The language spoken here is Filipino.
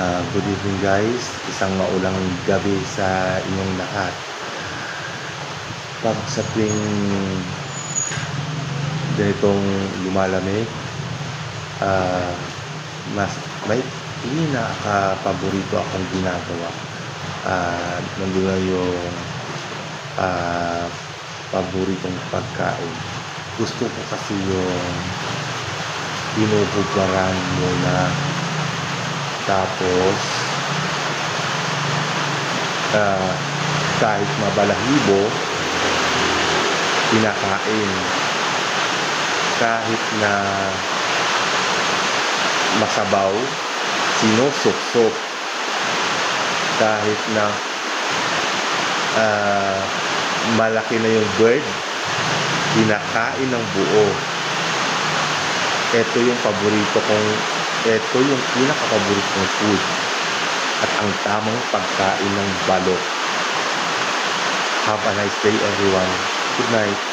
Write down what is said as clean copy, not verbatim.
Good evening guys, isang maulang gabi sa inyong lahat. Pag sa tuwing ganitong lumalamig, mas may pinaka-paborito akong ginagawa. Nandun na yung paboritong pagkain. Gusto ko kasi yung binubugaran muna, tapos kahit mabalahibo, kinakain. Kahit na masabaw, sinusuksok. Kahit na malaki na yung bird, kinakain ng buo. Ito yung pinaka-paborito kong food at ang tamang pagkain ng balot. Have a nice day everyone. Good night.